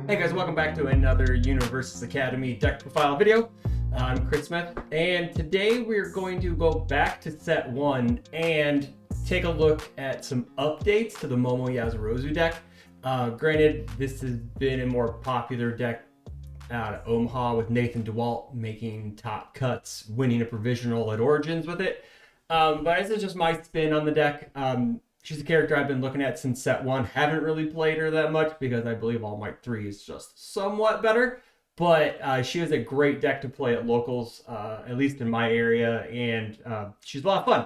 Hey guys, welcome back to another Universes Academy deck profile video. I'm Chris Smith, and today we're going to go back to set 1 and take a look at some updates to the Momo1 deck. Granted, this has been a more popular deck out of Omaha with Nathan DeWalt making top cuts, winning a provisional at Origins with it. But this is just my spin on the deck. She's a character I've been looking at since set 1. Haven't really played her that much because I believe All Might 3 is just somewhat better. But she is a great deck to play at locals, at least in my area, and she's a lot of fun.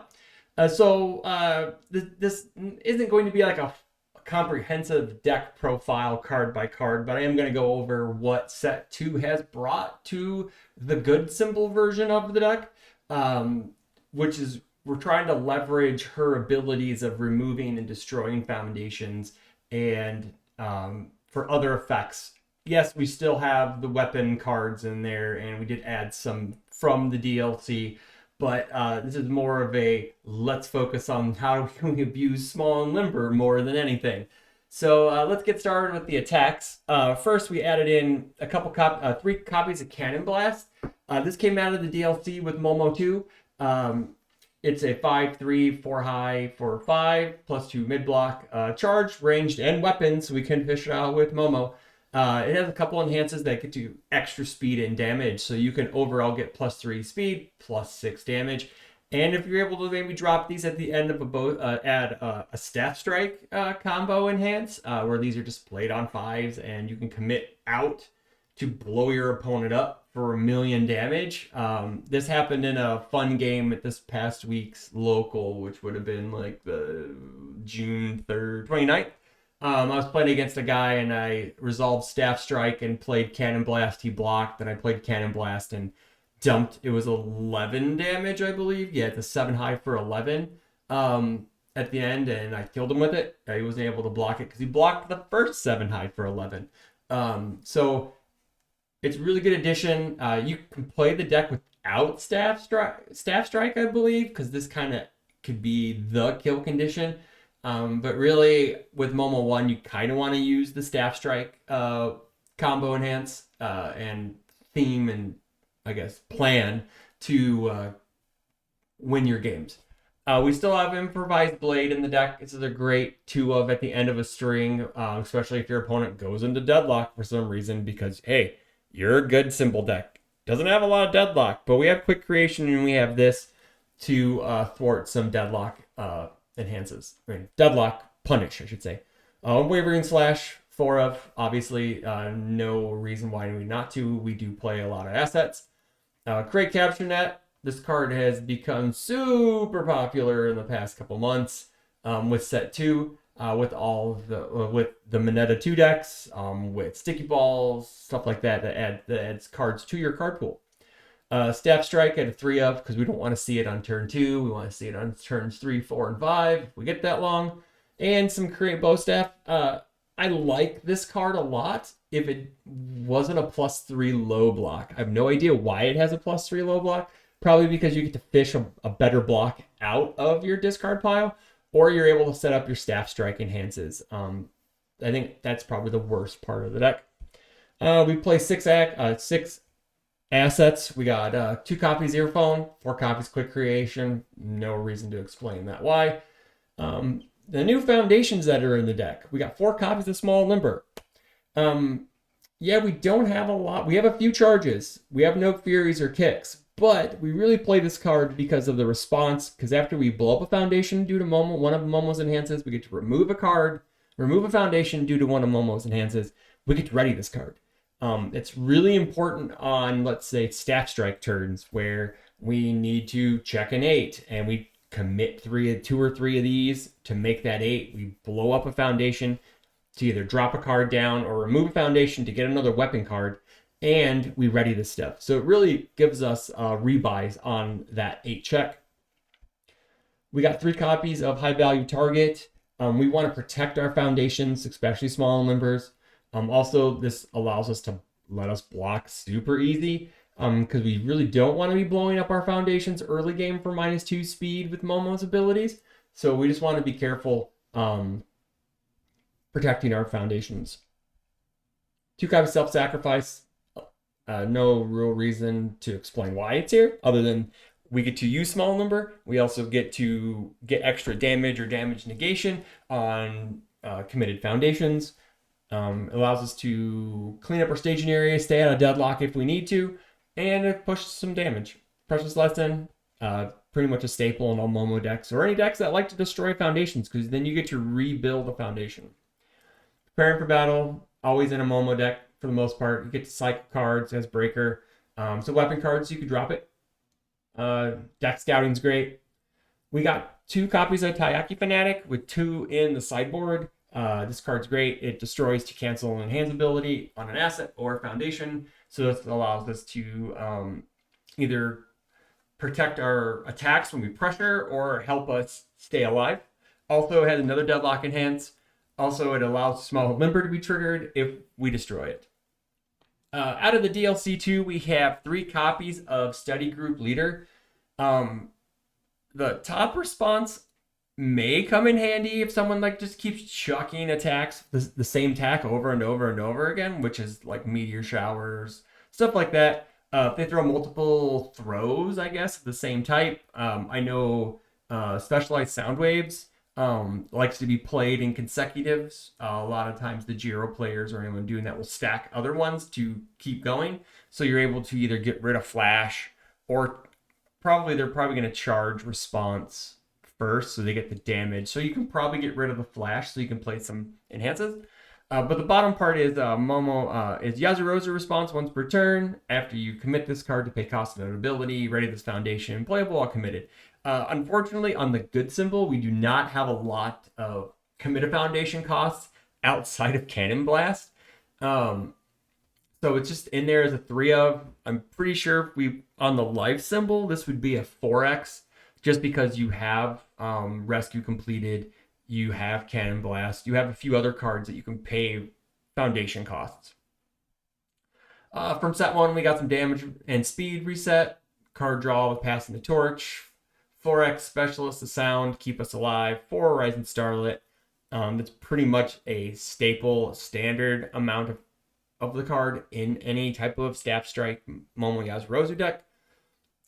This isn't going to be like a comprehensive deck profile card by card, but I am going to go over what set 2 has brought to the good simple version of the deck, which is we're trying to leverage her abilities of removing and destroying foundations and for other effects. Yes, we still have the weapon cards in there, and we did add some from the DLC, but this is more of a let's focus on how can we abuse small and limber more than anything. So let's get started with the attacks. First, we added in a couple 3 copies of Cannon Blast. This came out of the DLC with Momo1. It's a 5/3, 4 high, 4/5, plus 2 mid block, charged, ranged, and weapons, so we can fish it out with Momo. It has a couple enhances that get you extra speed and damage, so you can overall get +3 speed, +6 damage. And if you're able to maybe drop these at the end of a boat, add a staff strike combo enhance, where these are just played on 5s, and you can commit out to blow your opponent up for 1,000,000 damage. This happened in a fun game at this past week's local, which would have been like the June 3rd, 29th. I was playing against a guy and I resolved Staff Strike and played Cannon Blast. He blocked, and I played Cannon Blast and dumped. It was 11 damage, I believe. Yeah, it's a 7 high for 11 at the end, and I killed him with it. He wasn't able to block it because he blocked the first 7 high for 11. So it's a really good addition. You can play the deck without Staff Strike, I believe, because this kind of could be the kill condition. But really, with Momo1, you kind of want to use the Staff Strike combo enhance and theme and, I guess, plan to win your games. We still have Improvised Blade in the deck. This is a great 2 of at the end of a string, especially if your opponent goes into deadlock for some reason, because, hey, you're a good simple deck. Doesn't have a lot of deadlock, but we have quick creation and we have this to thwart some deadlock enhances. I mean, deadlock punish, I should say. Wavering Slash, 4 of, obviously, no reason why we not to. We do play a lot of assets. Create Capture Net. This card has become super popular in the past couple months with set 2. With all with the Mineta 2 decks, with sticky balls, stuff like that adds cards to your card pool. Staff Strike at a 3 of, because we don't want to see it on turn 2. We want to see it on turns 3, 4, and 5 if we get that long. And some Create Bow Staff. I like this card a lot if it wasn't a +3 low block. I have no idea why it has a +3 low block. Probably because you get to fish a better block out of your discard pile, or you're able to set up your Staff Strike enhances. I think that's probably the worst part of the deck. We play 6 assets. We got 2 copies Earphone, 4 copies Quick Creation. No reason to explain that why. The new foundations that are in the deck. We got 4 copies of Small Limber. Yeah, we don't have a lot. We have a few charges. We have no Furies or Kicks. But we really play this card because of the response, because after we blow up a foundation due to one of Momo's enhances, we get to remove a foundation due to one of Momo's enhances. We get to ready this card. It's really important on, let's say, Staff Strike turns where we need to check an 8 and we commit 2 or 3 of these to make that 8. We blow up a foundation to either drop a card down or remove a foundation to get another weapon card, and we ready this stuff. So it really gives us rebuys on that 8 check. We got 3 copies of High Value Target. We want to protect our foundations, especially small limbers. Also, this allows us to let us block super easy, because we really don't want to be blowing up our foundations early game for -2 speed with Momo's abilities. So we just want to be careful protecting our foundations. 2 copies self-sacrifice. No real reason to explain why it's here, other than we get to use small number. We also get to get extra damage or damage negation on committed foundations. Allows us to clean up our staging area, stay out of deadlock if we need to, and it pushes some damage. Precious Lesson, pretty much a staple in all Momo decks, or any decks that like to destroy foundations, because then you get to rebuild a foundation. Preparing for battle, always in a Momo deck for the most part. You get to cycle cards as breaker. So weapon cards, you could drop it. Deck scouting's great. We got 2 copies of Taiyaki Fanatic with 2 in the sideboard. This card's great. It destroys to cancel an enhance ability on an asset or foundation. So this allows us to either protect our attacks when we pressure or help us stay alive. Also, it has another deadlock enhance. Also, it allows small limber to be triggered if we destroy it. Out of the DLC 2, we have 3 copies of Study Group Leader. The top response may come in handy if someone like just keeps chucking attacks, the same attack over and over and over again, which is like meteor showers, stuff like that. If they throw multiple throws, I guess, of the same type. I know specialized sound waves likes to be played in consecutives. A lot of times the Giro players or anyone doing that will stack other ones to keep going. So you're able to either get rid of flash or they're probably going to charge response first so they get the damage. So you can probably get rid of the flash so you can play some enhances. But the bottom part is Momo is Yasurozu response once per turn. After you commit this card to pay cost of an ability, ready this foundation, playable while committed. Unfortunately, on the good symbol, we do not have a lot of committed foundation costs outside of Cannon Blast. So it's just in there as a 3 of. I'm pretty sure if we on the life symbol, this would be a 4x, just because you have Rescue completed, you have Cannon Blast, you have a few other cards that you can pay foundation costs. From set 1, we got some damage and speed reset, card draw with passing the torch, 4x Specialist of Sound, keep us alive, 4 Rising Starlet. That's pretty much a staple, standard amount of the card in any type of Staff Strike Momo Yasurozu deck.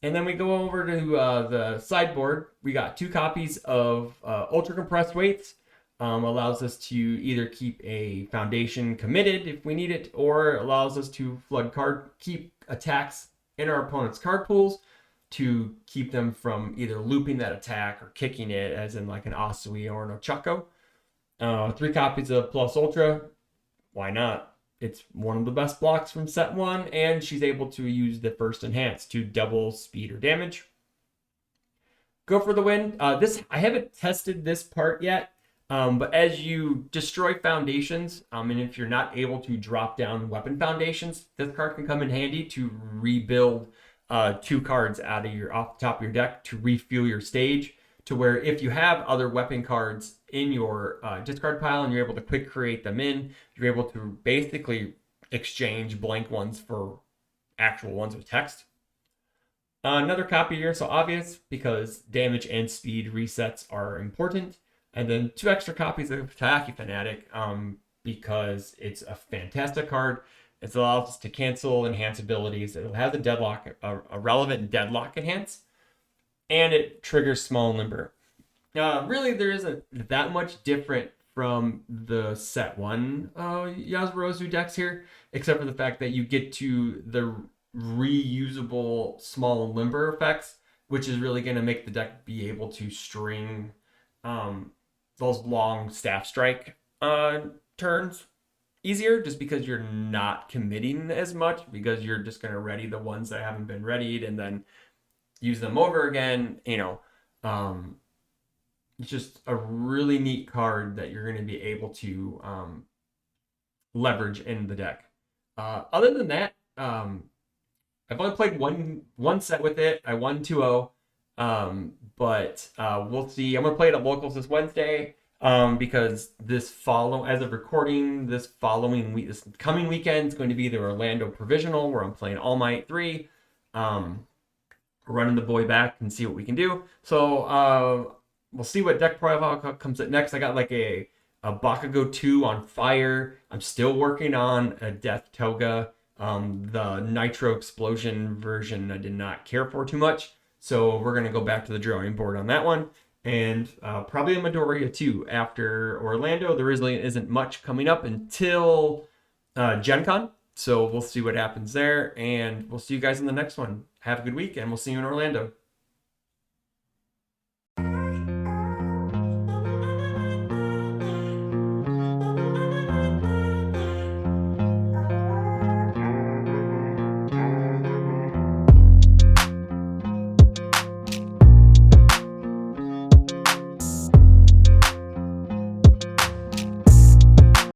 And then we go over to the sideboard. We got 2 copies of Ultra Compressed Weights. Allows us to either keep a foundation committed if we need it, or allows us to keep attacks in our opponent's card pools to keep them from either looping that attack or kicking it, as in like an Asui or an Ochako. 3 copies of Plus Ultra. Why not? It's one of the best blocks from set 1, and she's able to use the first enhance to double speed or damage. Go for the win. I haven't tested this part yet, but as you destroy foundations, and if you're not able to drop down weapon foundations, this card can come in handy to rebuild 2 cards off the top of your deck to refuel your stage, to where if you have other weapon cards in your discard pile and you're able to quick create them you're able to basically exchange blank ones for actual ones with text. Another copy here, so obvious, because damage and speed resets are important. And then 2 extra copies of Taiyaki Fanatic, because it's a fantastic card. It allows us to cancel enhance abilities. It has a relevant deadlock enhance, and it triggers small limber. Really, there isn't that much different from the set 1 Yasurozu decks here, except for the fact that you get to the reusable small limber effects, which is really going to make the deck be able to string those long Staff Strike turns easier, just because you're not committing as much, because you're just going to ready the ones that haven't been readied and then use them over again. It's just a really neat card that you're going to be able to leverage in the deck. Other than that, I've only played one set with it. I won 2-0, but we'll see. I'm going to play it at locals this Wednesday, because as of recording, this coming weekend is going to be the Orlando Provisional, where I'm playing All Might 3. Running the boy back and see what we can do. So we'll see what deck profile comes up next. I got like a a Bakugo 2 on fire. I'm still working on a Death Toga. The Nitro Explosion version I did not care for too much. So we're going to go back to the drawing board on that one. And probably a Midoriya too. After Orlando, there really isn't much coming up until Gen Con. So we'll see what happens there. And we'll see you guys in the next one. Have a good week, and we'll see you in Orlando.